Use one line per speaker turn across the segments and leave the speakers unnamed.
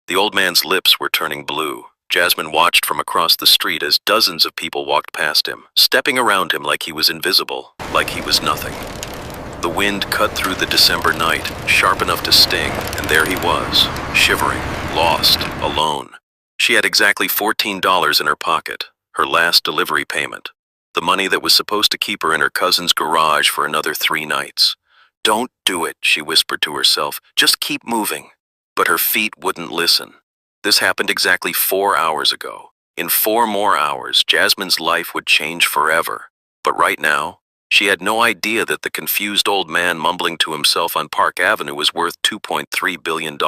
The old man's lips were turning blue. Jasmine watched from across the street as dozens of people walked past him, stepping around him like he was invisible, like he was nothing. The wind cut through the December night, sharp enough to sting, and there he was, shivering, lost, alone. She had exactly $14 in her pocket, her last delivery payment, the money that was supposed to keep her in her cousin's garage for another 3 nights. "Don't do it," she whispered to herself. "Just keep moving." But her feet wouldn't listen. This happened exactly 4 hours ago. In 4 more hours, Jasmine's life would change forever. But right now, she had no idea that the confused old man mumbling to himself on Park Avenue was worth $2.3 billion.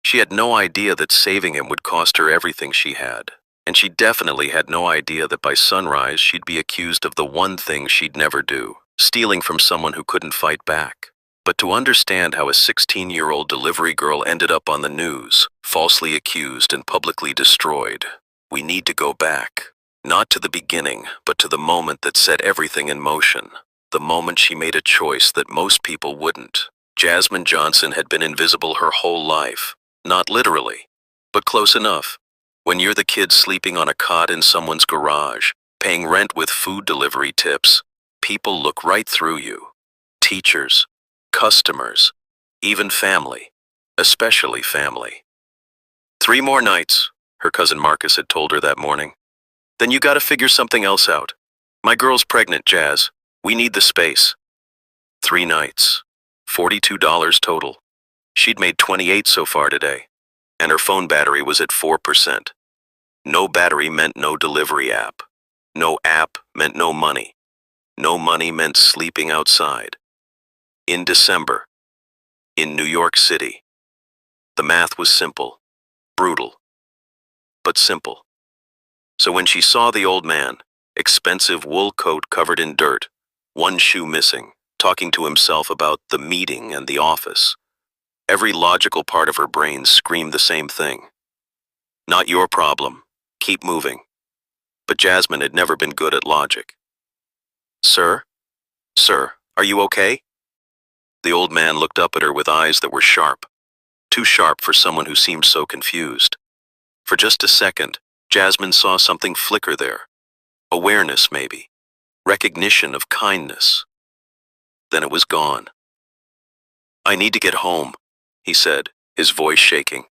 She had no idea that saving him would cost her everything she had. And she definitely had no idea that by sunrise she'd be accused of the one thing she'd never do, stealing from someone who couldn't fight back. But to understand how a 16-year-old delivery girl ended up on the news, falsely accused and publicly destroyed, we need to go back. Not to the beginning, but to the moment that set everything in motion. The moment she made a choice that most people wouldn't. Jasmine Johnson had been invisible her whole life. Not literally, but close enough. When you're the kid sleeping on a cot in someone's garage, paying rent with food delivery tips, people look right through you. Teachers, customers, even family, especially family. 3 more nights, her cousin Marcus had told her that morning. Then you gotta figure something else out. My girl's pregnant, Jazz. We need the space. 3 nights, $42 total. She'd made 28 so far today, and her phone battery was at 4%. No battery meant no delivery app. No app meant no money. No money meant sleeping outside. In December, in New York City. The math was simple, brutal, but simple. So when she saw the old man, expensive wool coat covered in dirt, one shoe missing, talking to himself about the meeting and the office, every logical part of her brain screamed the same thing. Not your problem. Keep moving. But Jasmine had never been good at logic. "Sir? Sir, are you okay?" The old man looked up at her with eyes that were sharp. Too sharp for someone who seemed so confused. For just a second, Jasmine saw something flicker there. Awareness, maybe. Recognition of kindness. Then it was gone. "I need to get home," he said, his voice shaking.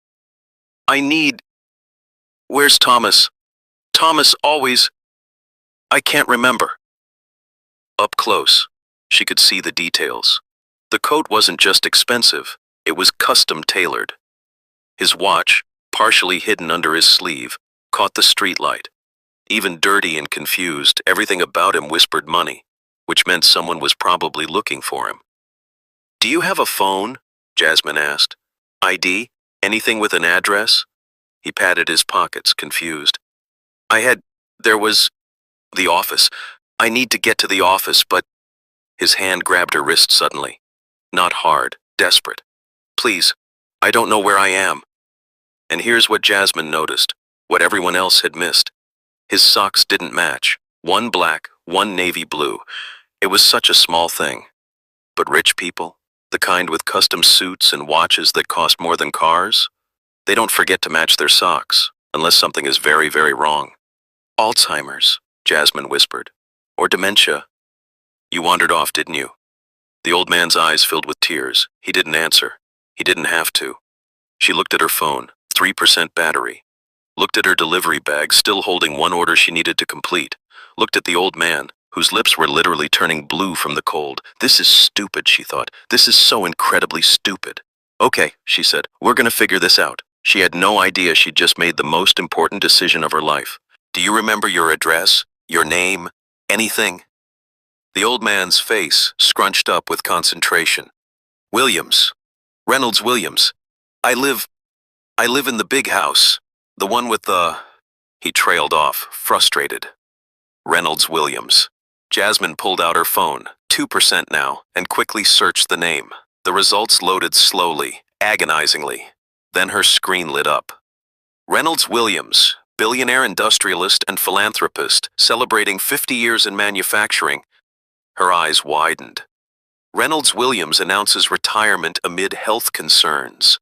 Where's Thomas? Thomas always... I can't remember." Up close, she could see the details. The coat wasn't just expensive, it was custom-tailored. His watch, partially hidden under his sleeve, caught the streetlight. Even dirty and confused, everything about him whispered money, which meant someone was probably looking for him. "Do you have a phone?" Jasmine asked. "ID? Anything with an address?" He patted his pockets, confused. There was... the office. I need to get to the office, but..." His hand grabbed her wrist suddenly. Not hard, desperate. "Please, I don't know where I am." And here's what Jasmine noticed, what everyone else had missed. His socks didn't match. One black, one navy blue. It was such a small thing. But rich people, the kind with custom suits and watches that cost more than cars, they don't forget to match their socks, unless something is very, very wrong. "Alzheimer's," Jasmine whispered. "Or dementia." "You wandered off, didn't you?" The old man's eyes filled with tears. He didn't answer. He didn't have to. She looked at her phone, 3% battery. Looked at her delivery bag, still holding one order she needed to complete. Looked at the old man, whose lips were literally turning blue from the cold. "This is stupid," she thought. "This is so incredibly stupid." "Okay," she said. "We're gonna figure this out." She had no idea she'd just made the most important decision of her life. "Do you remember your address? Your name? Anything?" The old man's face scrunched up with concentration. "Williams. Reynolds Williams. I live in the big house. The one with the..." He trailed off, frustrated. Reynolds Williams. Jasmine pulled out her phone, 2% now, and quickly searched the name. The results loaded slowly, agonizingly. Then her screen lit up. Reynolds Williams, billionaire industrialist and philanthropist, celebrating 50 years in manufacturing. Her eyes widened. Reynolds Williams announces retirement amid health concerns.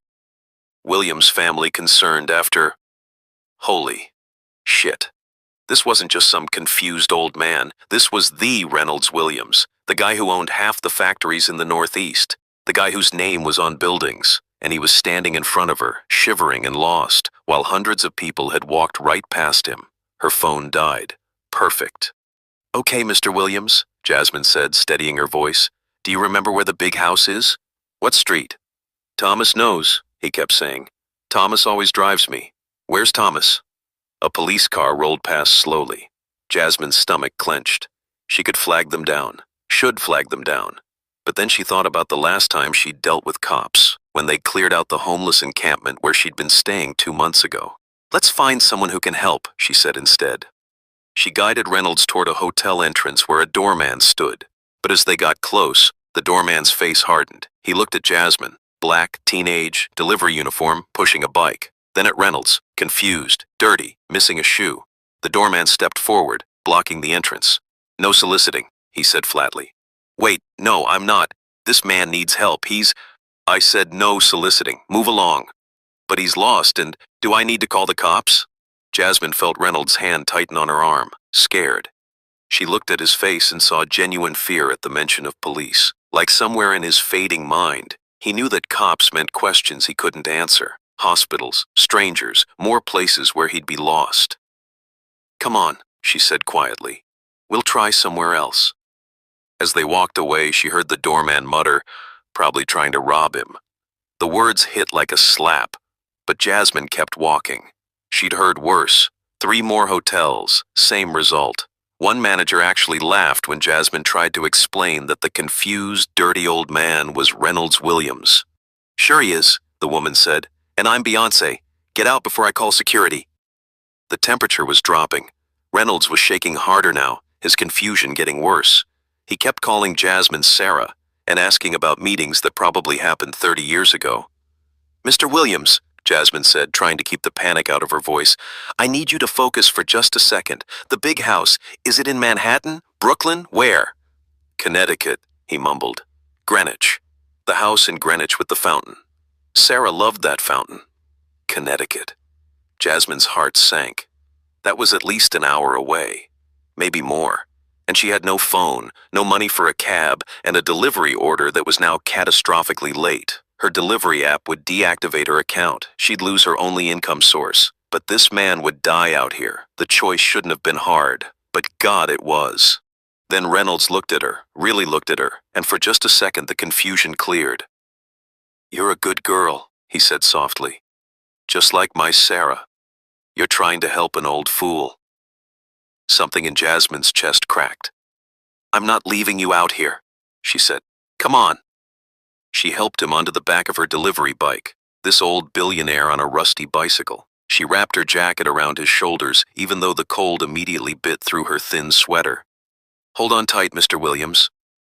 Williams' family concerned after... Holy shit. This wasn't just some confused old man. This was the Reynolds Williams, the guy who owned half the factories in the Northeast, the guy whose name was on buildings, and he was standing in front of her, shivering and lost, while hundreds of people had walked right past him. Her phone died. Perfect. "Okay, Mr. Williams," Jasmine said, steadying her voice. "Do you remember where the big house is?" "What street?" "Thomas knows," he kept saying. "Thomas always drives me. Where's Thomas?" A police car rolled past slowly. Jasmine's stomach clenched. She could flag them down, should flag them down. But then she thought about the last time she'd dealt with cops, when they cleared out the homeless encampment where she'd been staying 2 months ago. "Let's find someone who can help," she said instead. She guided Reynolds toward a hotel entrance where a doorman stood. But as they got close, the doorman's face hardened. He looked at Jasmine, black, teenage, delivery uniform, pushing a bike. Then at Reynolds, confused, dirty, missing a shoe. The doorman stepped forward, blocking the entrance. "No soliciting," he said flatly. "Wait, no, I'm not. This man needs help. I said no soliciting. Move along." "But he's lost, and do I need to call the cops?" Jasmine felt Reynolds' hand tighten on her arm, scared. She looked at his face and saw genuine fear at the mention of police. Like somewhere in his fading mind, he knew that cops meant questions he couldn't answer. Hospitals, strangers, more places where he'd be lost. "Come on," she said quietly. "We'll try somewhere else." As they walked away, she heard the doorman mutter, "Probably trying to rob him." The words hit like a slap, but Jasmine kept walking. She'd heard worse. 3 more hotels, same result. One manager actually laughed when Jasmine tried to explain that the confused, dirty old man was Reynolds Williams. "Sure he is," the woman said. "And I'm Beyonce. Get out before I call security." The temperature was dropping. Reynolds was shaking harder now, his confusion getting worse. He kept calling Jasmine Sarah and asking about meetings that probably happened 30 years ago. "Mr. Williams," Jasmine said, trying to keep the panic out of her voice, "I need you to focus for just a second. The big house, is it in Manhattan? Brooklyn? Where?" "Connecticut," he mumbled. "Greenwich. The house in Greenwich with the fountain. Sarah loved that fountain." Connecticut. Jasmine's heart sank. That was at least an hour away. Maybe more. And she had no phone, no money for a cab, and a delivery order that was now catastrophically late. Her delivery app would deactivate her account. She'd lose her only income source. But this man would die out here. The choice shouldn't have been hard. But God, it was. Then Reynolds looked at her, really looked at her, and for just a second the confusion cleared. "You're a good girl," he said softly. "Just like my Sarah. You're trying to help an old fool." Something in Jasmine's chest cracked. "I'm not leaving you out here," she said. "Come on." She helped him onto the back of her delivery bike, this old billionaire on a rusty bicycle. She wrapped her jacket around his shoulders, even though the cold immediately bit through her thin sweater. "Hold on tight, Mr. Williams.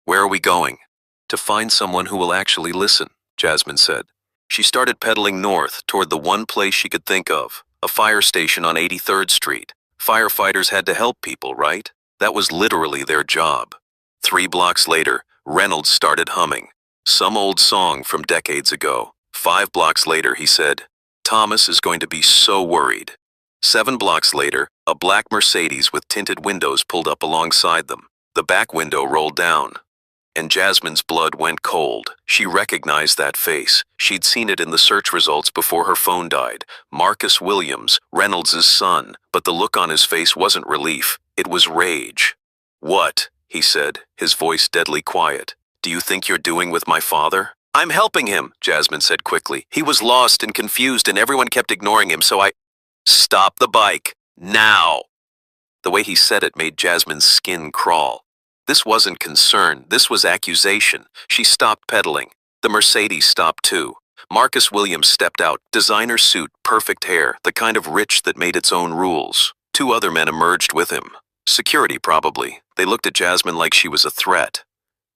Where are we going?" "To find someone who will actually listen," Jasmine said. She started pedaling north toward the one place she could think of, a fire station on 83rd Street. Firefighters had to help people, right? That was literally their job. 3 blocks later, Reynolds started humming. Some old song from decades ago. 5 blocks later, he said, "Thomas is going to be so worried." 7 blocks later, a black Mercedes with tinted windows pulled up alongside them. The back window rolled down. And Jasmine's blood went cold. She recognized that face. She'd seen it in the search results before her phone died. Marcus Williams, Reynolds' son. But the look on his face wasn't relief. It was rage. "What?" he said, his voice deadly quiet. "Do you think you're doing with my father?" "I'm helping him," Jasmine said quickly. "He was lost and confused and everyone kept ignoring him, so I—" "Stop the bike. Now!" The way he said it made Jasmine's skin crawl. This wasn't concern, this was accusation. She stopped pedaling. The Mercedes stopped too. Marcus Williams stepped out, designer suit, perfect hair, the kind of rich that made its own rules. 2 other men emerged with him. Security, probably. They looked at Jasmine like she was a threat.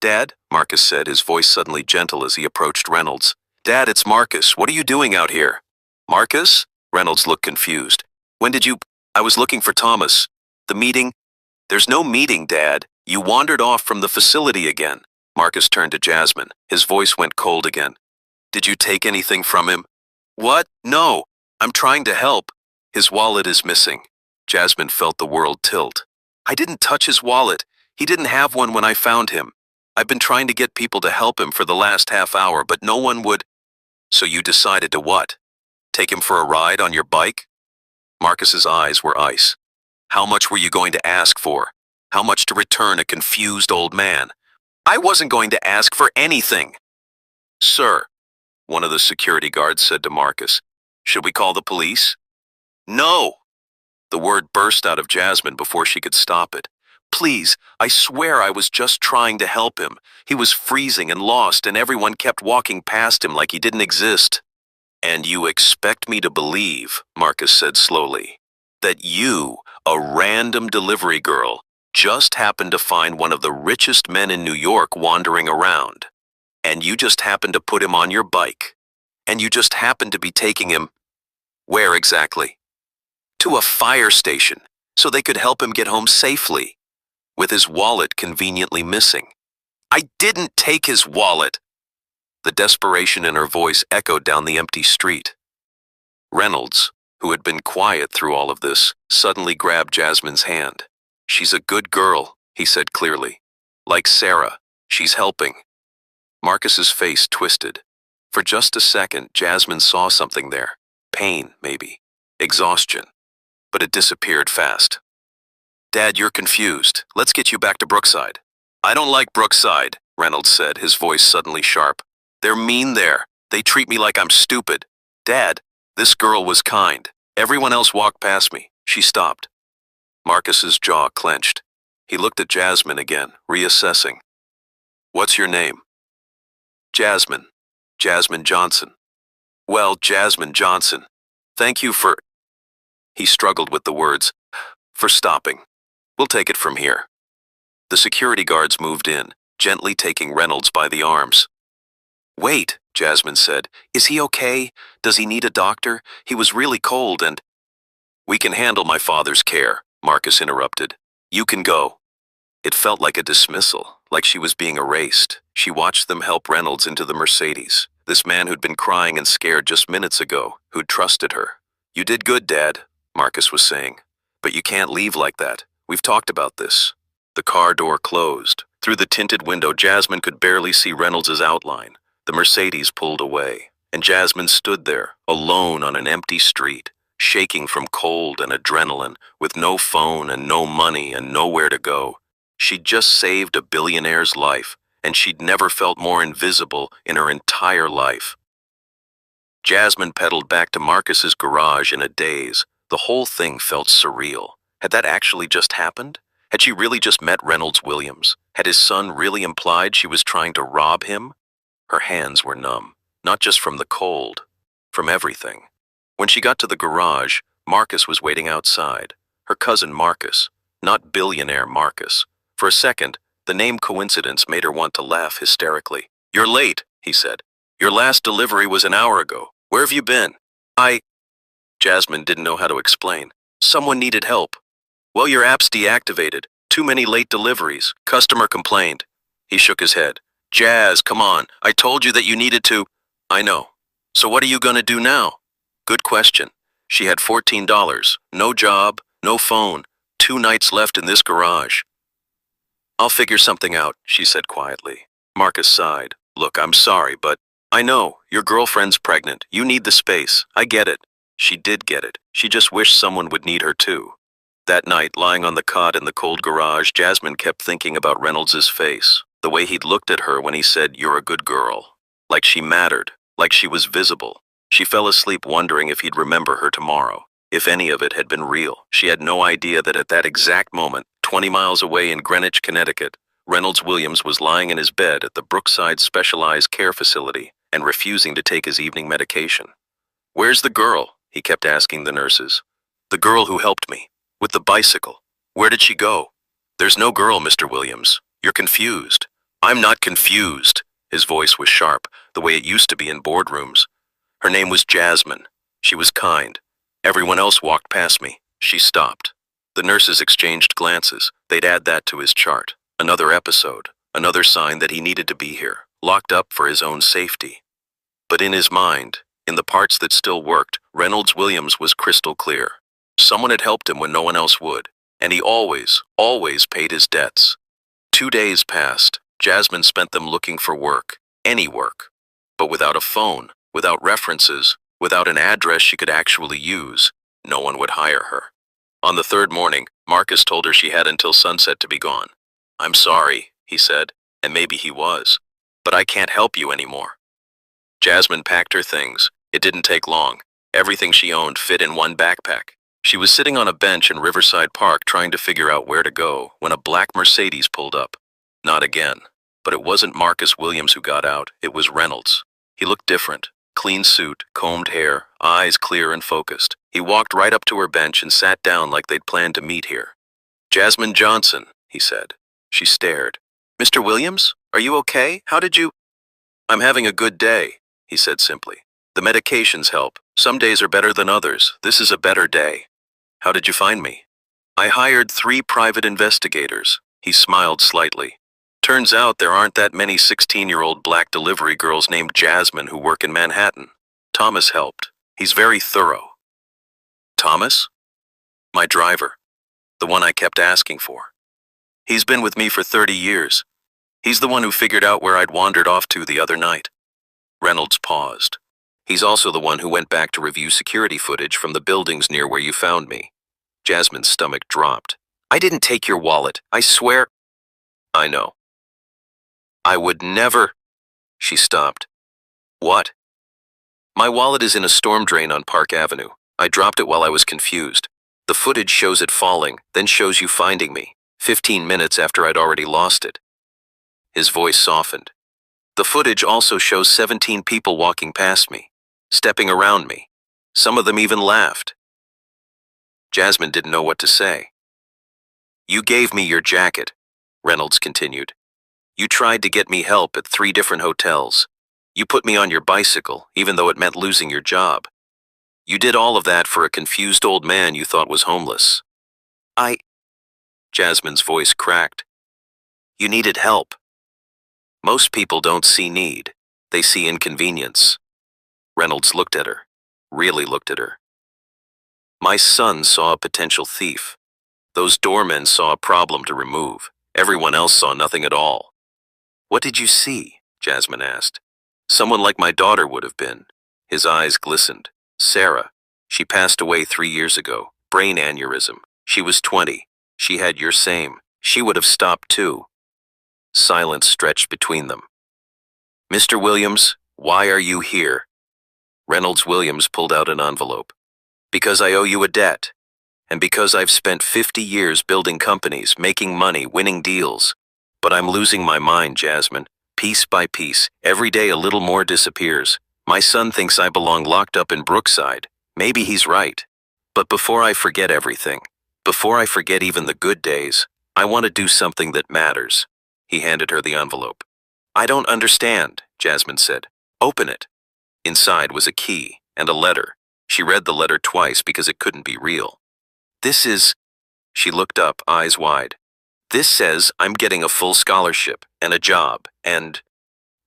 "Dad," Marcus said, his voice suddenly gentle as he approached Reynolds. "Dad, it's Marcus. What are you doing out here?" "Marcus?" Reynolds looked confused. "When did you—" "I was looking for Thomas. The meeting—" "There's no meeting, Dad. You wandered off from the facility again." Marcus turned to Jasmine. His voice went cold again. "Did you take anything from him?" What? No. I'm trying to help. His wallet is missing. Jasmine felt the world tilt. I didn't touch his wallet. He didn't have one when I found him. I've been trying to get people to help him for the last half hour, but no one would. So you decided to what? Take him for a ride on your bike? Marcus's eyes were ice. How much were you going to ask for? How much to return a confused old man? I wasn't going to ask for anything. Sir, one of the security guards said to Marcus, should we call the police? No! The word burst out of Jasmine before she could stop it. Please, I swear I was just trying to help him. He was freezing and lost, and everyone kept walking past him like he didn't exist. And you expect me to believe, Marcus said slowly, that you, a random delivery girl, just happened to find one of the richest men in New York wandering around. And you just happened to put him on your bike. And you just happened to be taking him, where exactly? To a fire station, so they could help him get home safely, with his wallet conveniently missing. I didn't take his wallet! The desperation in her voice echoed down the empty street. Reynolds, who had been quiet through all of this, suddenly grabbed Jasmine's hand. She's a good girl, he said clearly. Like Sarah, she's helping. Marcus's face twisted. For just a second, Jasmine saw something there. Pain, maybe. Exhaustion. But it disappeared fast. Dad, you're confused. Let's get you back to Brookside. I don't like Brookside, Reynolds said, his voice suddenly sharp. They're mean there. They treat me like I'm stupid. Dad, this girl was kind. Everyone else walked past me. She stopped. Marcus's jaw clenched. He looked at Jasmine again, reassessing. What's your name? Jasmine. Jasmine Johnson. Well, Jasmine Johnson. Thank you for... He struggled with the words. For stopping. We'll take it from here. The security guards moved in, gently taking Reynolds by the arms. Wait, Jasmine said. Is he okay? Does he need a doctor? He was really cold and... We can handle my father's care, Marcus interrupted. You can go. It felt like a dismissal, like she was being erased. She watched them help Reynolds into the Mercedes. This man who'd been crying and scared just minutes ago, who'd trusted her. You did good, Dad, Marcus was saying. But you can't leave like that. We've talked about this. The car door closed. Through the tinted window, Jasmine could barely see Reynolds' outline. The Mercedes pulled away, and Jasmine stood there, alone on an empty street, shaking from cold and adrenaline, with no phone and no money and nowhere to go. She'd just saved a billionaire's life, and she'd never felt more invisible in her entire life. Jasmine pedaled back to Marcus's garage in a daze. The whole thing felt surreal. Had that actually just happened? Had she really just met Reynolds Williams? Had his son really implied she was trying to rob him? Her hands were numb, not just from the cold, from everything. When she got to the garage, Marcus was waiting outside. Her cousin Marcus, not billionaire Marcus. For a second, the name coincidence made her want to laugh hysterically. You're late, he said. Your last delivery was an hour ago. Where have you been? Jasmine didn't know how to explain. Someone needed help. Well, your app's deactivated. Too many late deliveries. Customer complained. He shook his head. Jazz, come on. I told you that you needed to. I know. So what are you going to do now? Good question. She had $14. No job, no phone. 2 nights left in this garage. I'll figure something out, she said quietly. Marcus sighed. Look, I'm sorry, but I know. Your girlfriend's pregnant. You need the space. I get it. She did get it. She just wished someone would need her too. That night, lying on the cot in the cold garage, Jasmine kept thinking about Reynolds' face. The way he'd looked at her when he said, you're a good girl. Like she mattered. Like she was visible. She fell asleep wondering if he'd remember her tomorrow. If any of it had been real. She had no idea that at that exact moment, 20 miles away in Greenwich, Connecticut, Reynolds Williams was lying in his bed at the Brookside Specialized Care Facility and refusing to take his evening medication. Where's the girl? He kept asking the nurses. The girl who helped me. With the bicycle. Where did she go? There's no girl, Mr. Williams. You're confused. I'm not confused. His voice was sharp, the way it used to be in boardrooms. Her name was Jasmine. She was kind. Everyone else walked past me. She stopped. The nurses exchanged glances. They'd add that to his chart. Another episode. Another sign that he needed to be here, locked up for his own safety. But in his mind, In the parts that still worked, Reynolds Williams was crystal clear. Someone had helped him when no one else would, and he always paid his debts. 2 days passed. Jasmine spent them looking for work, any work. But without a phone, without references, without an address she could actually use, no one would hire her. On the third morning, Marcus told her she had until sunset to be gone. "I'm sorry," he said, and maybe he was, "but I can't help you anymore." Jasmine packed her things. It didn't take long. Everything she owned fit in one backpack. She was sitting on a bench in Riverside Park trying to figure out where to go when a black Mercedes pulled up. Not again. But it wasn't Marcus Williams who got out, it was Reynolds. He looked different. Clean suit, combed hair, eyes clear and focused. He walked right up to her bench and sat down like they'd planned to meet here. "Jasmine Johnson," he said. She stared. "Mr. Williams? Are you okay? How did you—" "I'm having a good day," he said simply. "The medications help. Some days are better than others. This is a better day." "How did you find me?" "I hired 3 private investigators." He smiled slightly. "Turns out there aren't that many 16-year-old black delivery girls named Jasmine who work in Manhattan. Thomas helped. He's very thorough." "Thomas?" "My driver. The one I kept asking for. He's been with me for 30 years. He's the one who figured out where I'd wandered off to the other night." Reynolds paused. "He's also the one who went back to review security footage from the buildings near where you found me." Jasmine's stomach dropped. "I didn't take your wallet. I swear—" "I know. I would never—" She stopped. "What?" "My wallet is in a storm drain on Park Avenue. I dropped it while I was confused. The footage shows it falling, then shows you finding me, 15 minutes after I'd already lost it." His voice softened. "The footage also shows 17 people walking past me, stepping around me. Some of them even laughed." Jasmine didn't know what to say. "You gave me your jacket," Reynolds continued. "You tried to get me help at 3 different hotels. You put me on your bicycle, even though it meant losing your job. You did all of that for a confused old man you thought was homeless." Jasmine's voice cracked. "You needed help. Most people don't see need. They see inconvenience." Reynolds looked at her, really looked at her. "My son saw a potential thief. Those doormen saw a problem to remove. Everyone else saw nothing at all." "What did you see?" Jasmine asked. "Someone like my daughter would have been." His eyes glistened. "Sarah. She passed away 3 years ago. Brain aneurysm. She was 20. She had your same. She would have stopped too." Silence stretched between them. "Mr. Williams, why are you here?" Reynolds Williams pulled out an envelope. "Because I owe you a debt. And because I've spent 50 years building companies, making money, winning deals. But I'm losing my mind, Jasmine. Piece by piece, every day a little more disappears. My son thinks I belong locked up in Brookside. Maybe he's right. But before I forget everything, before I forget even the good days, I want to do something that matters." He handed her the envelope. "I don't understand," Jasmine said. "Open it." Inside was a key and a letter. She read the letter twice because it couldn't be real. "This is—" She looked up, eyes wide. "This says I'm getting a full scholarship and a job and—"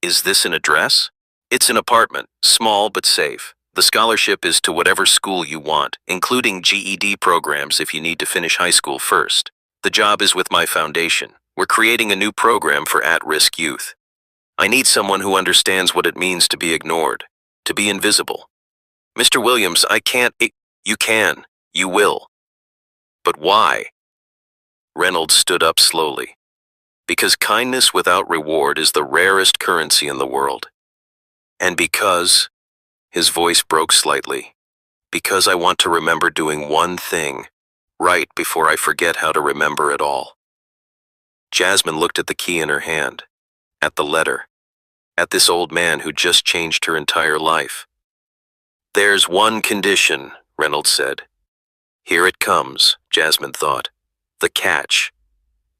"Is this an address?" "It's an apartment, small but safe. The scholarship is to whatever school you want, including GED programs if you need to finish high school first. The job is with my foundation. We're creating a new program for at-risk youth. I need someone who understands what it means to be ignored, to be invisible. Mr. Williams, I can't—" "You can. You will." "But why?" Reynolds stood up slowly. "Because kindness without reward is the rarest currency in the world. And because—" His voice broke slightly. "Because I want to remember doing one thing, right before I forget how to remember it all." Jasmine looked at the key in her hand, at the letter, at this old man who just changed her entire life. "There's one condition," Reynolds said. "Here it comes," Jasmine thought. "The catch.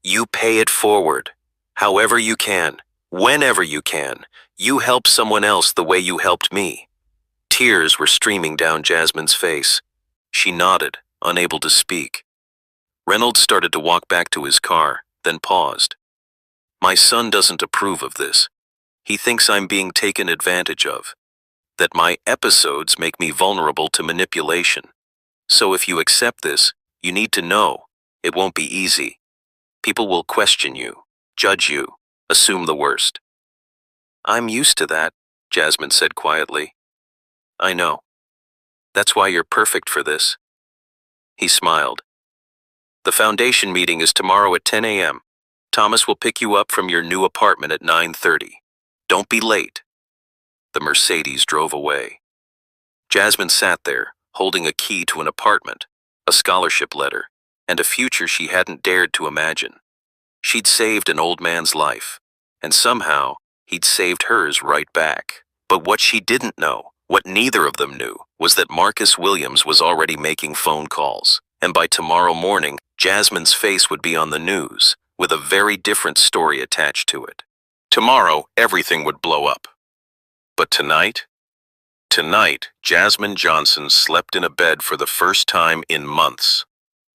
You pay it forward. However you can, whenever you can, you help someone else the way you helped me." Tears were streaming down Jasmine's face. She nodded, unable to speak. Reynolds started to walk back to his car, then paused. "My son doesn't approve of this. He thinks I'm being taken advantage of. that my episodes make me vulnerable to manipulation. So if you accept this, you need to know it won't be easy. People will question you, judge you, assume the worst. I'm used to that, Jasmine said quietly. I know. That's why you're perfect for this. He smiled. The foundation meeting is tomorrow at 10 a.m. Thomas will pick you up from your new apartment at 9:30. Don't be late. The Mercedes drove away. Jasmine sat there, holding a key to an apartment, a scholarship letter, and a future she hadn't dared to imagine. She'd saved an old man's life, and somehow he'd saved hers right back. But what she didn't know, what neither of them knew, was that Marcus Williams was already making phone calls, and by tomorrow morning, Jasmine's face would be on the news, with a very different story attached to it. Tomorrow, everything would blow up. But tonight, Jasmine Johnson slept in a bed for the first time in months.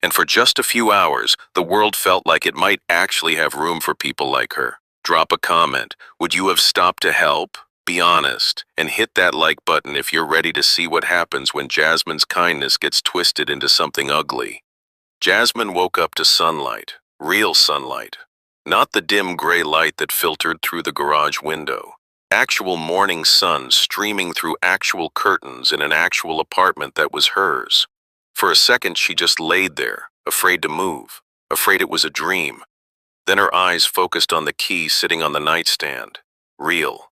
And for just a few hours, the world felt like it might actually have room for people like her. Drop a comment. Would you have stopped to help? Be honest, and hit that like button if you're ready to see what happens when Jasmine's kindness gets twisted into something ugly. Jasmine woke up to sunlight, real sunlight. Not the dim gray light that filtered through the garage window. Actual morning sun streaming through actual curtains in an actual apartment that was hers. For a second, she just laid there, afraid to move, afraid it was a dream. Then her eyes focused on the key sitting on the nightstand. Real.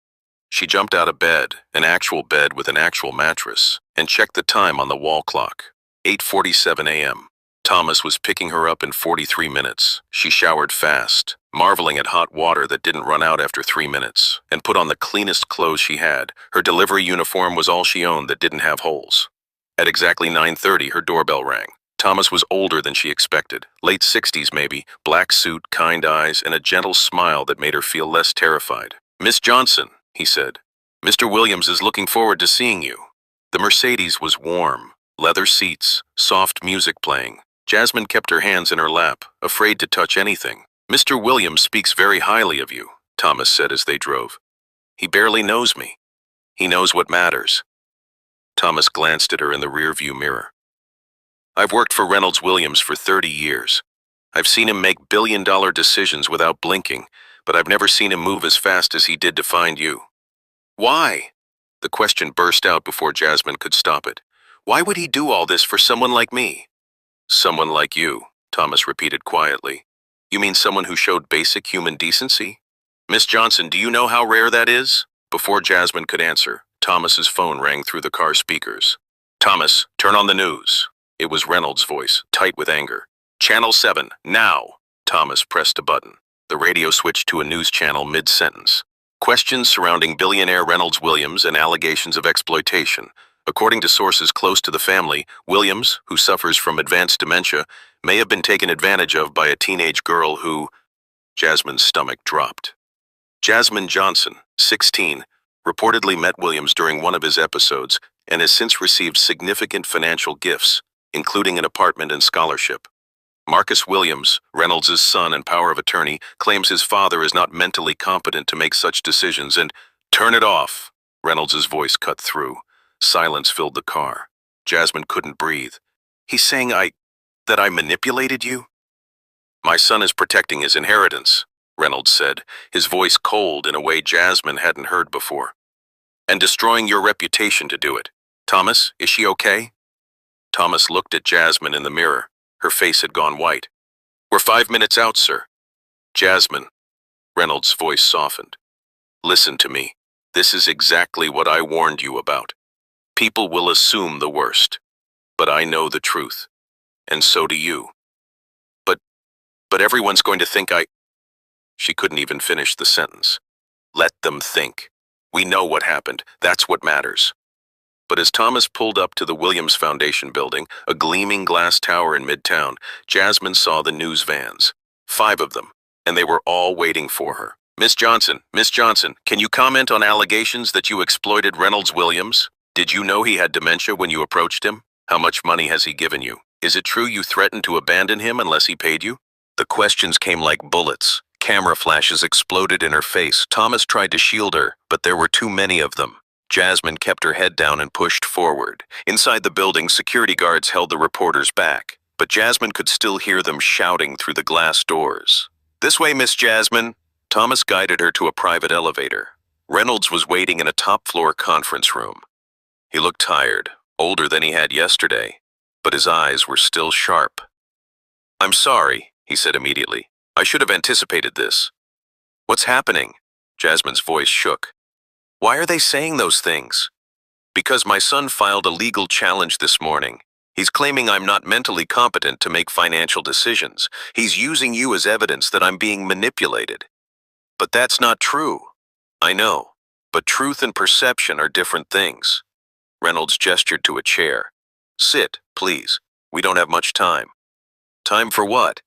She jumped out of bed, an actual bed with an actual mattress, and checked the time on the wall clock. 8:47 a.m. Thomas was picking her up in 43 minutes. She showered fast, marveling at hot water that didn't run out after 3 minutes, and put on the cleanest clothes she had. Her delivery uniform was all she owned that didn't have holes. At exactly 9:30, her doorbell rang. Thomas was older than she expected, late 60s maybe, black suit, kind eyes, and a gentle smile that made her feel less terrified. "Miss Johnson," he said, "Mr. Williams is looking forward to seeing you." The Mercedes was warm, leather seats, soft music playing. Jasmine kept her hands in her lap, afraid to touch anything. "Mr. Williams speaks very highly of you," Thomas said as they drove. "He barely knows me. He knows what matters." Thomas glanced at her in the rearview mirror. "I've worked for Reynolds Williams for 30 years. I've seen him make billion-dollar decisions without blinking, but I've never seen him move as fast as he did to find you." "Why?" The question burst out before Jasmine could stop it. "Why would he do all this for someone like me?" "Someone like you," Thomas repeated quietly. "You mean someone who showed basic human decency? Miss Johnson, do you know how rare that is?" Before Jasmine could answer, Thomas's phone rang through the car speakers. "Thomas, turn on the news." It was Reynolds' voice, tight with anger. "Channel 7, now." Thomas pressed a button. The radio switched to a news channel mid-sentence. "Questions surrounding billionaire Reynolds Williams and allegations of exploitation. According to sources close to the family, Williams, who suffers from advanced dementia, may have been taken advantage of by a teenage girl who—" Jasmine's stomach dropped. Jasmine Johnson, 16, reportedly met Williams during one of his episodes and has since received significant financial gifts, including an apartment and scholarship. Marcus Williams, Reynolds' son and power of attorney, claims his father is not mentally competent to make such decisions and— "Turn it off!" Reynolds' voice cut through. Silence filled the car. Jasmine couldn't breathe. "He's saying that I manipulated you?" "My son is protecting his inheritance," Reynolds said, his voice cold in a way Jasmine hadn't heard before. "And destroying your reputation to do it. Thomas, is she okay?" Thomas looked at Jasmine in the mirror. Her face had gone white. "We're 5 minutes out, sir." "Jasmine," Reynolds' voice softened. "Listen to me. This is exactly what I warned you about. People will assume the worst, but I know the truth, and so do you. But everyone's going to think I—" She couldn't even finish the sentence. "Let them think. We know what happened. That's what matters." But as Thomas pulled up to the Williams Foundation building, a gleaming glass tower in Midtown, Jasmine saw the news vans. 5 of them, and they were all waiting for her. Miss Johnson, can you comment on allegations that you exploited Reynolds Williams? Did you know he had dementia when you approached him? How much money has he given you? Is it true you threatened to abandon him unless he paid you?" The questions came like bullets. Camera flashes exploded in her face. Thomas tried to shield her, but there were too many of them. Jasmine kept her head down and pushed forward. Inside the building, security guards held the reporters back, but Jasmine could still hear them shouting through the glass doors. "This way, Miss Jasmine." Thomas guided her to a private elevator. Reynolds was waiting in a top-floor conference room. He looked tired, older than he had yesterday, but his eyes were still sharp. "I'm sorry," he said immediately. "I should have anticipated this." "What's happening?" Jasmine's voice shook. "Why are they saying those things?" "Because my son filed a legal challenge this morning. He's claiming I'm not mentally competent to make financial decisions. He's using you as evidence that I'm being manipulated." "But that's not true." "I know, but truth and perception are different things." Reynolds gestured to a chair. "Sit, please. We don't have much time." "Time for what?"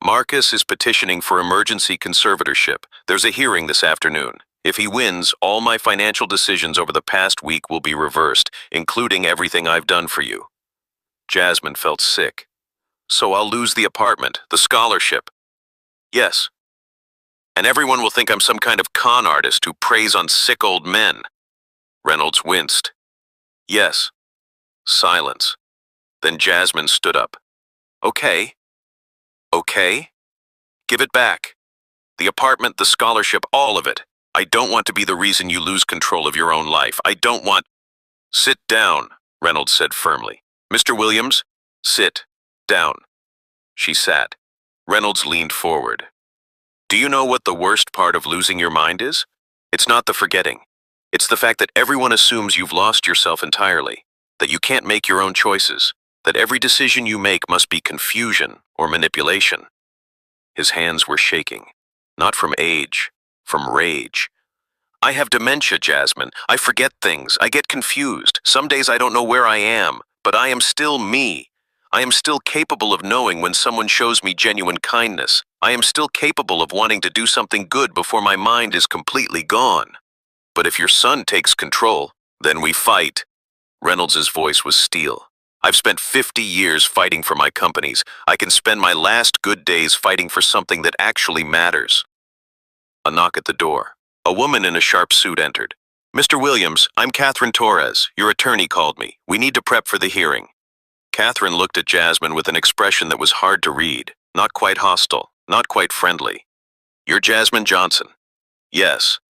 "Marcus is petitioning for emergency conservatorship. There's a hearing this afternoon. If he wins, all my financial decisions over the past week will be reversed, including everything I've done for you." Jasmine felt sick. "So I'll lose the apartment, the scholarship?" "Yes. And everyone will think I'm some kind of con artist who preys on sick old men." Reynolds winced. "Yes." Silence. Then Jasmine stood up. "Okay. Okay? Give it back. The apartment, the scholarship, all of it. I don't want to be the reason you lose control of your own life. I don't want—" "Sit down," Reynolds said firmly. "Mr. Williams, sit down." She sat. Reynolds leaned forward. "Do you know what the worst part of losing your mind is? It's not the forgetting. It's the fact that everyone assumes you've lost yourself entirely, that you can't make your own choices, that every decision you make must be confusion or manipulation." His hands were shaking, not from age, from rage. "I have dementia, Jasmine. I forget things. I get confused. Some days I don't know where I am, but I am still me. I am still capable of knowing when someone shows me genuine kindness. I am still capable of wanting to do something good before my mind is completely gone. But if your son takes control, then we fight." Reynolds' voice was steel. "I've spent 50 years fighting for my companies. I can spend my last good days fighting for something that actually matters." A knock at the door. A woman in a sharp suit entered. "Mr. Williams, I'm Catherine Torres. Your attorney called me. We need to prep for the hearing." Catherine looked at Jasmine with an expression that was hard to read, not quite hostile, not quite friendly. "You're Jasmine Johnson?" "Yes."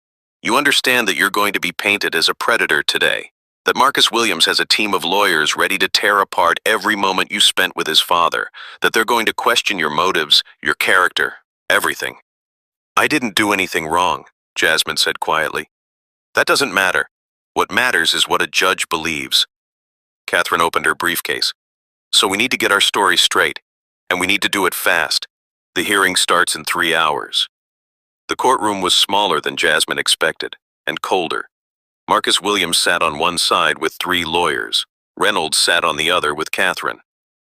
"You understand that you're going to be painted as a predator today, that Marcus Williams has a team of lawyers ready to tear apart every moment you spent with his father, that they're going to question your motives, your character, everything." "I didn't do anything wrong," Jasmine said quietly. "That doesn't matter. What matters is what a judge believes." Catherine opened her briefcase. "So we need to get our story straight, and we need to do it fast. The hearing starts in 3 hours." The courtroom was smaller than Jasmine expected, and colder. Marcus Williams sat on one side with 3 lawyers. Reynolds sat on the other with Catherine.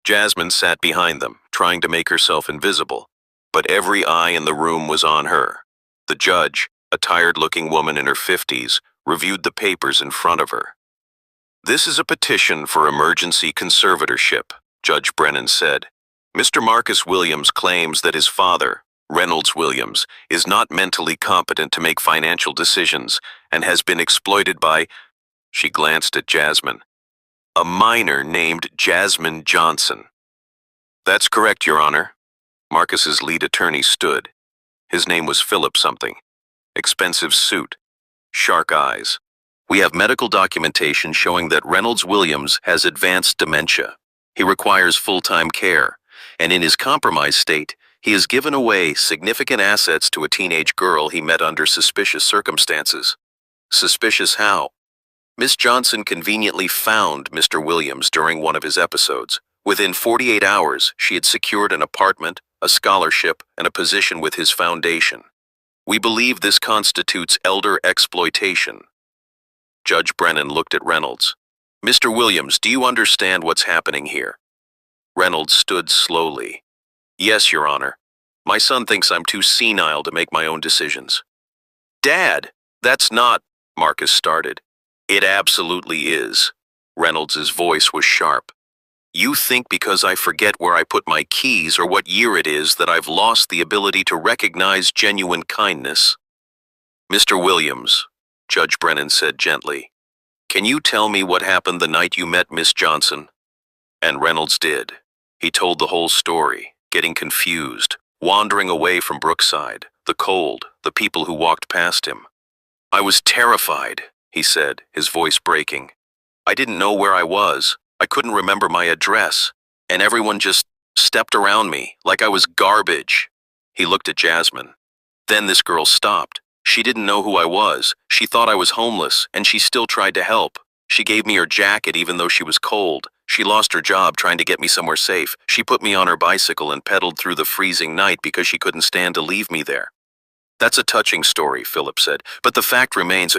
Jasmine sat behind them, trying to make herself invisible, but every eye in the room was on her. The judge, a tired-looking woman in her 50s, reviewed the papers in front of her. "This is a petition for emergency conservatorship," Judge Brennan said. "Mr. Marcus Williams claims that his father, Reynolds Williams, is not mentally competent to make financial decisions and has been exploited by—" She glanced at Jasmine. "A minor named Jasmine Johnson." "That's correct, Your Honor." Marcus's lead attorney stood. His name was Philip something. Expensive suit. Shark eyes. "We have medical documentation showing that Reynolds Williams has advanced dementia. He requires full-time care, and in his compromised state, he has given away significant assets to a teenage girl he met under suspicious circumstances." "Suspicious how?" "Miss Johnson conveniently found Mr. Williams during one of his episodes. Within 48 hours, she had secured an apartment, a scholarship, and a position with his foundation. We believe this constitutes elder exploitation." Judge Brennan looked at Reynolds. "Mr. Williams, do you understand what's happening here?" Reynolds stood slowly. "Yes, Your Honor. My son thinks I'm too senile to make my own decisions." "Dad, that's not—" Marcus started. "It absolutely is." Reynolds' voice was sharp. "You think because I forget where I put my keys or what year it is that I've lost the ability to recognize genuine kindness." "Mr. Williams," Judge Brennan said gently, Can you tell me what happened the night you met Miss Johnson? And Reynolds did. He told the whole story, getting confused, wandering away from Brookside, the cold, the people who walked past him. I was terrified, he said, his voice breaking. I didn't know where I was. I couldn't remember my address. And everyone just stepped around me like I was garbage. He looked at Jasmine. Then this girl stopped. She didn't know who I was. She thought I was homeless, and she still tried to help. She gave me her jacket even though she was cold. She lost her job trying to get me somewhere safe. She put me on her bicycle and pedaled through the freezing night because she couldn't stand to leave me there. That's a touching story, Philip said, but the fact remains,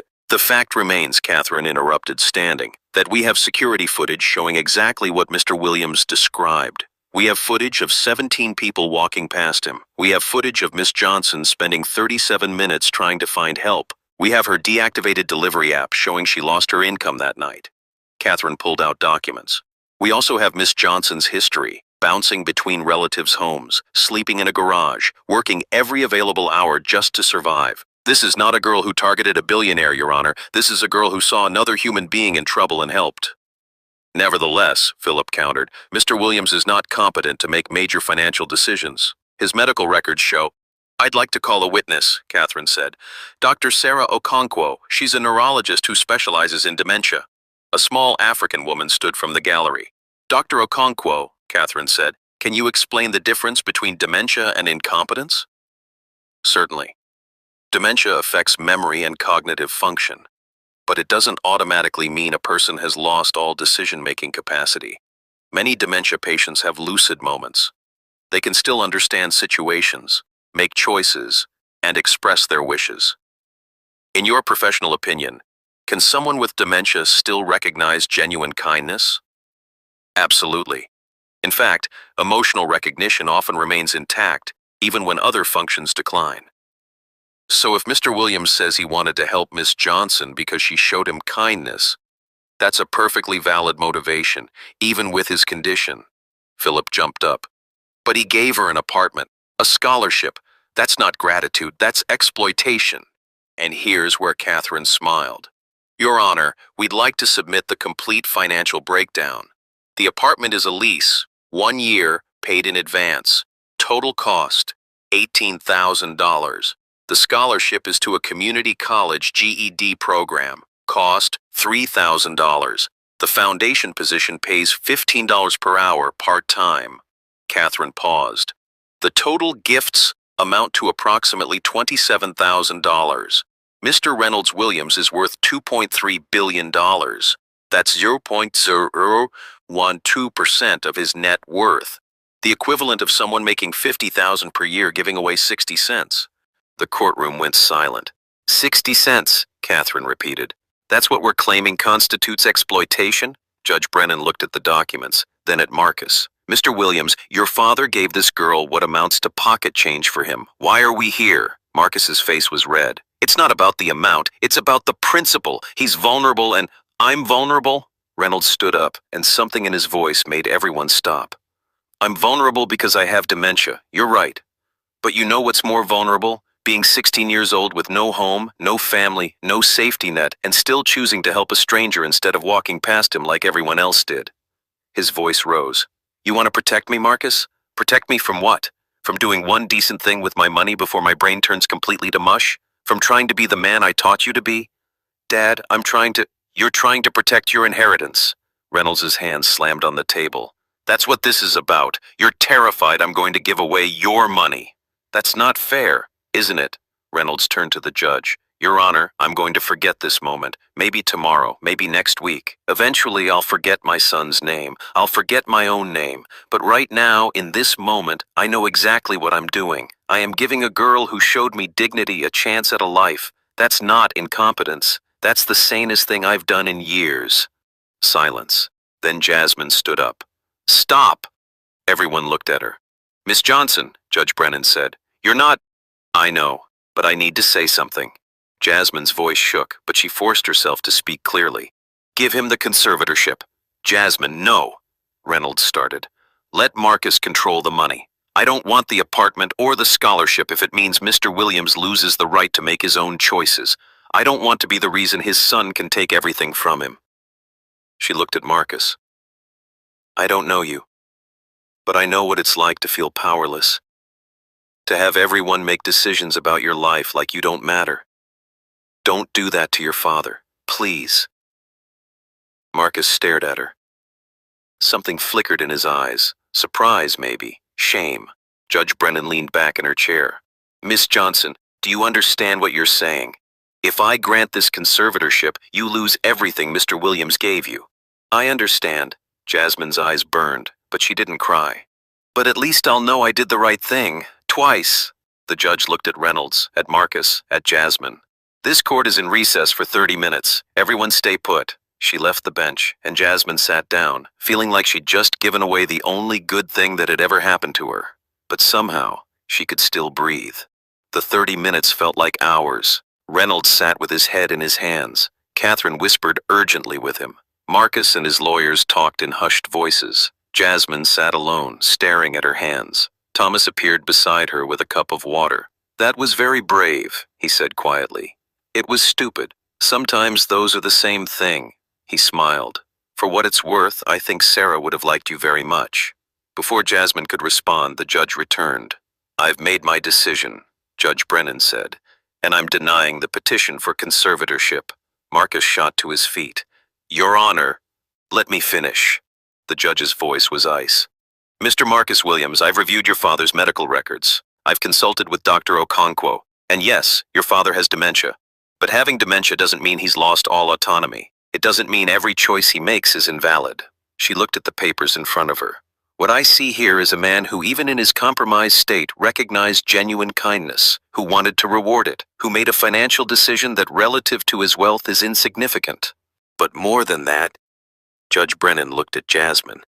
Catherine interrupted, standing, that we have security footage showing exactly what Mr. Williams described. We have footage of 17 people walking past him. We have footage of Miss Johnson spending 37 minutes trying to find help. We have her deactivated delivery app showing she lost her income that night. Catherine pulled out documents. We also have Miss Johnson's history, bouncing between relatives' homes, sleeping in a garage, working every available hour just to survive. This is not a girl who targeted a billionaire, Your Honor. This is a girl who saw another human being in trouble and helped. Nevertheless, Philip countered, Mr. Williams is not competent to make major financial decisions. His medical records show. I'd like to call a witness, Catherine said. Dr. Sarah Okonkwo. She's a neurologist who specializes in dementia. A small African woman stood from the gallery. Dr. Okonkwo, Catherine said, can you explain the difference between dementia and incompetence? Certainly. Dementia affects memory and cognitive function, but it doesn't automatically mean a person has lost all decision-making capacity. Many dementia patients have lucid moments. They can still understand situations, make choices, and express their wishes. In your professional opinion, can someone with dementia still recognize genuine kindness? Absolutely. In fact, emotional recognition often remains intact, even when other functions decline. So if Mr. Williams says he wanted to help Miss Johnson because she showed him kindness, that's a perfectly valid motivation, even with his condition. Philip jumped up. But he gave her an apartment, a scholarship. That's not gratitude, that's exploitation. And here's where Catherine smiled. Your Honor, we'd like to submit the complete financial breakdown. The apartment is a lease, 1 year, paid in advance. Total cost, $18,000. The scholarship is to a community college GED program. Cost, $3,000. The foundation position pays $15 per hour part-time. Catherine paused. The total gifts amount to approximately $27,000. Mr. Reynolds Williams is worth $2.3 billion. That's 0.012% of his net worth. The equivalent of someone making $50,000 per year giving away 60 cents. The courtroom went silent. 60 cents, Catherine repeated. That's what we're claiming constitutes exploitation? Judge Brennan looked at the documents, then at Marcus. Mr. Williams, your father gave this girl what amounts to pocket change for him. Why are we here? Marcus's face was red. It's not about the amount, it's about the principle. He's vulnerable and I'm vulnerable? Reynolds stood up, and something in his voice made everyone stop. I'm vulnerable because I have dementia. You're right. But you know what's more vulnerable? Being 16 years old with no home, no family, no safety net, and still choosing to help a stranger instead of walking past him like everyone else did. His voice rose. You want to protect me, Marcus? Protect me from what? From doing one decent thing with my money before my brain turns completely to mush? From trying to be the man I taught you to be? Dad, You're trying to protect your inheritance. Reynolds' hand slammed on the table. That's what this is about. You're terrified I'm going to give away your money. That's not fair, isn't it? Reynolds turned to the judge. Your Honor, I'm going to forget this moment. Maybe tomorrow, maybe next week. Eventually, I'll forget my son's name. I'll forget my own name. But right now, in this moment, I know exactly what I'm doing. I am giving a girl who showed me dignity a chance at a life. That's not incompetence. That's the sanest thing I've done in years. Silence. Then Jasmine stood up. Stop! Everyone looked at her. Miss Johnson, Judge Brennan said, you're not... I know, but I need to say something. Jasmine's voice shook, but she forced herself to speak clearly. Give him the conservatorship. Jasmine, no. Reynolds started. Let Marcus control the money. I don't want the apartment or the scholarship if it means Mr. Williams loses the right to make his own choices. I don't want to be the reason his son can take everything from him. She looked at Marcus. I don't know you, but I know what it's like to feel powerless. To have everyone make decisions about your life like you don't matter. Don't do that to your father, please. Marcus stared at her. Something flickered in his eyes. Surprise, maybe. Shame. Judge Brennan leaned back in her chair. Miss Johnson, do you understand what you're saying? If I grant this conservatorship, you lose everything Mr. Williams gave you. I understand. Jasmine's eyes burned, but she didn't cry. But at least I'll know I did the right thing. Twice. The judge looked at Reynolds, at Marcus, at Jasmine. This court is in recess for 30 minutes. Everyone stay put. She left the bench, and Jasmine sat down, feeling like she'd just given away the only good thing that had ever happened to her. But somehow, she could still breathe. The 30 minutes felt like hours. Reynolds sat with his head in his hands. Catherine whispered urgently with him. Marcus and his lawyers talked in hushed voices. Jasmine sat alone, staring at her hands. Thomas appeared beside her with a cup of water. That was very brave, he said quietly. It was stupid. Sometimes those are the same thing. He smiled. For what it's worth, I think Sarah would have liked you very much. Before Jasmine could respond, the judge returned. I've made my decision, Judge Brennan said, and I'm denying the petition for conservatorship. Marcus shot to his feet. Your Honor, let me finish. The judge's voice was ice. Mr. Marcus Williams, I've reviewed your father's medical records. I've consulted with Dr. Okonkwo, and yes, your father has dementia. But having dementia doesn't mean he's lost all autonomy. It doesn't mean every choice he makes is invalid. She looked at the papers in front of her. What I see here is a man who, even in his compromised state, recognized genuine kindness, who wanted to reward it, who made a financial decision that relative to his wealth is insignificant. But more than that, Judge Brennan looked at Jasmine.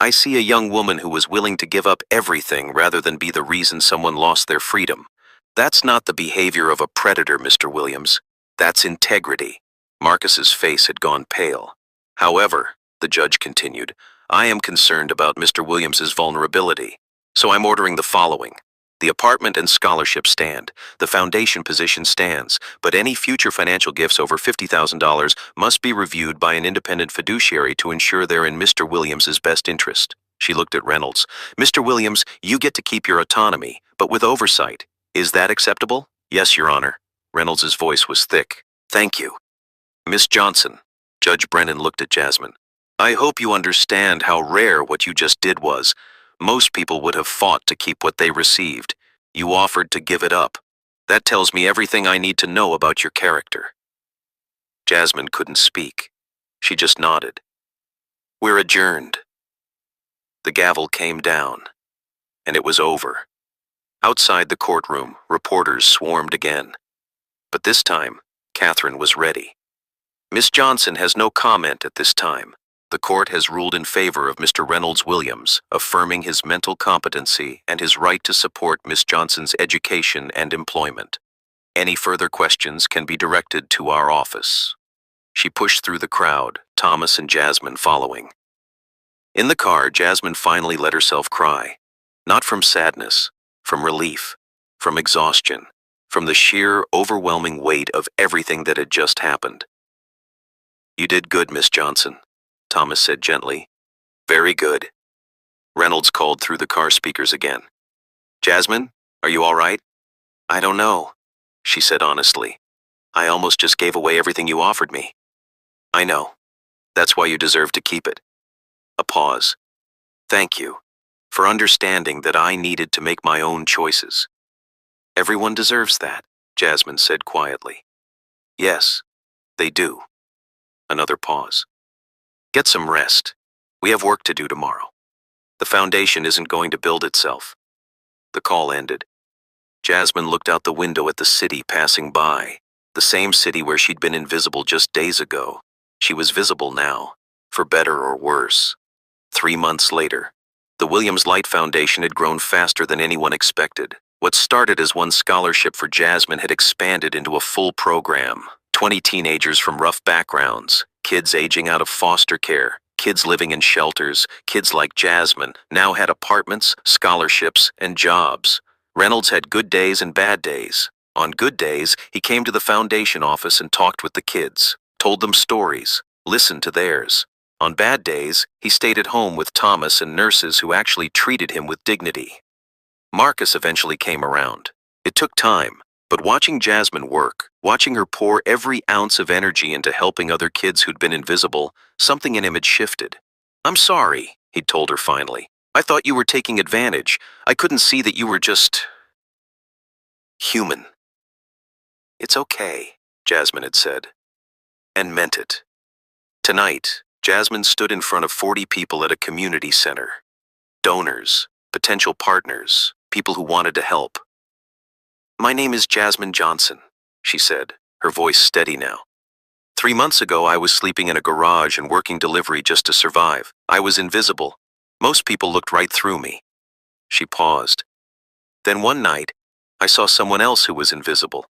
I see a young woman who was willing to give up everything rather than be the reason someone lost their freedom. That's not the behavior of a predator, Mr. Williams. That's integrity. Marcus's face had gone pale. However, the judge continued, I am concerned about Mr. Williams's vulnerability, so I'm ordering the following. The apartment and scholarship stand. The foundation position stands, but any future financial gifts over $50,000 must be reviewed by an independent fiduciary to ensure they're in Mr. Williams's best interest. She looked at Reynolds. Mr. Williams, you get to keep your autonomy, but with oversight. Is that acceptable? Yes, Your Honor. Reynolds's voice was thick. Thank you. Miss Johnson. Judge Brennan looked at Jasmine. I hope you understand how rare what you just did was. Most people would have fought to keep what they received. You offered to give it up. That tells me everything I need to know about your character. Jasmine couldn't speak. She just nodded. We're adjourned. The gavel came down, and it was over. Outside the courtroom, reporters swarmed again. But this time, Catherine was ready. Miss Johnson has no comment at this time. The court has ruled in favor of Mr. Reynolds Williams, affirming his mental competency and his right to support Miss Johnson's education and employment. Any further questions can be directed to our office. She pushed through the crowd, Thomas and Jasmine following. In the car, Jasmine finally let herself cry. Not from sadness, from relief, from exhaustion, from the sheer, overwhelming weight of everything that had just happened. You did good, Miss Johnson, Thomas said gently. Very good. Reynolds called through the car speakers again. Jasmine, are you all right? I don't know, she said honestly. I almost just gave away everything you offered me. I know. That's why you deserve to keep it. A pause. Thank you for understanding that I needed to make my own choices. Everyone deserves that, Jasmine said quietly. Yes, they do. Another pause. Get some rest. We have work to do tomorrow. The foundation isn't going to build itself. The call ended. Jasmine looked out the window at the city passing by, the same city where she'd been invisible just days ago. She was visible now, for better or worse. 3 months later, the Williams Light Foundation had grown faster than anyone expected. What started as one scholarship for Jasmine had expanded into a full program. 20 teenagers from rough backgrounds, kids aging out of foster care, kids living in shelters, kids like Jasmine, now had apartments, scholarships, and jobs. Reynolds had good days and bad days. On good days, he came to the foundation office and talked with the kids, told them stories, listened to theirs. On bad days, he stayed at home with Thomas and nurses who actually treated him with dignity. Marcus eventually came around. It took time, but watching Jasmine work, watching her pour every ounce of energy into helping other kids who'd been invisible, something in him had shifted. "I'm sorry," he'd told her finally. "I thought you were taking advantage. I couldn't see that you were just human." "It's okay," Jasmine had said, and meant it. Tonight, Jasmine stood in front of 40 people at a community center. Donors, potential partners, people who wanted to help. "My name is Jasmine Johnson," she said, her voice steady now. 3 months ago, I was sleeping in a garage and working delivery just to survive. I was invisible. Most people looked right through me." She paused. "Then one night, I saw someone else who was invisible.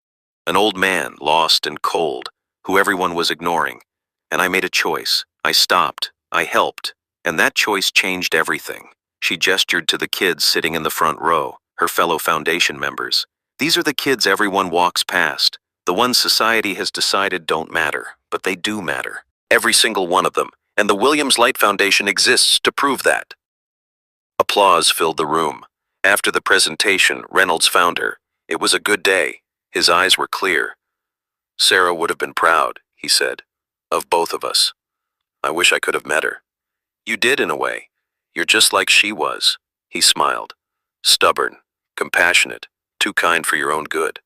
An old man, lost and cold, who everyone was ignoring. And I made a choice. I stopped. I helped. And that choice changed everything." She gestured to the kids sitting in the front row, her fellow foundation members. "These are the kids everyone walks past. The ones society has decided don't matter, but they do matter. Every single one of them. And the Williams Light Foundation exists to prove that." Applause filled the room. After the presentation, Reynolds found her. It was a good day. His eyes were clear. "Sarah would have been proud," he said, "of both of us. I wish I could have met her." "You did in a way. You're just like she was." He smiled. "Stubborn, compassionate, too kind for your own good.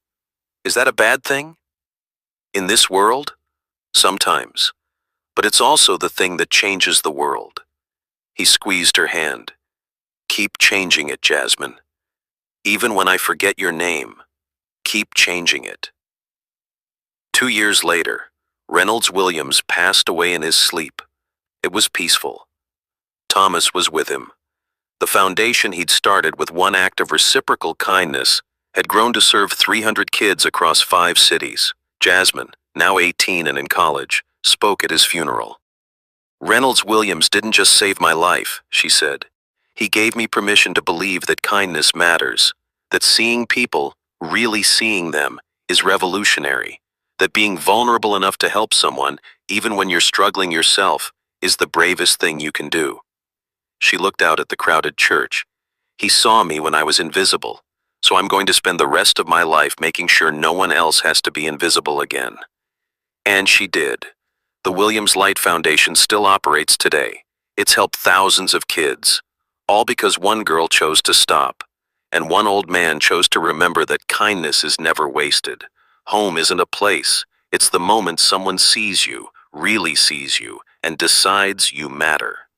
Is that a bad thing? In this world? Sometimes. But it's also the thing that changes the world." He squeezed her hand. "Keep changing it, Jasmine. Even when I forget your name, keep changing it." 2 years later, Reynolds Williams passed away in his sleep. It was peaceful. Thomas was with him. The foundation he'd started with one act of reciprocal kindness had grown to serve 300 kids across 5 cities. Jasmine, now 18 and in college, spoke at his funeral. "Reynolds Williams didn't just save my life," she said. "He gave me permission to believe that kindness matters, that seeing people, really seeing them, is revolutionary, that being vulnerable enough to help someone, even when you're struggling yourself, is the bravest thing you can do." She looked out at the crowded church. "He saw me when I was invisible, so I'm going to spend the rest of my life making sure no one else has to be invisible again." And she did. The Williams Light Foundation still operates today. It's helped thousands of kids, all because one girl chose to stop, and one old man chose to remember that kindness is never wasted. Home isn't a place. It's the moment someone sees you, really sees you, and decides you matter.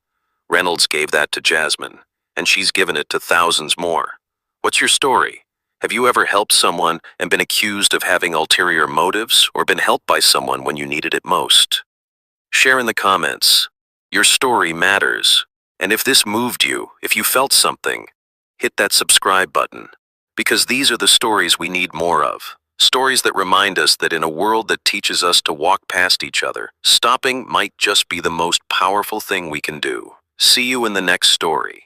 Reynolds gave that to Jasmine, and she's given it to thousands more. What's your story? Have you ever helped someone and been accused of having ulterior motives, or been helped by someone when you needed it most? Share in the comments. Your story matters. And if this moved you, if you felt something, hit that subscribe button. Because these are the stories we need more of. Stories that remind us that in a world that teaches us to walk past each other, stopping might just be the most powerful thing we can do. See you in the next story.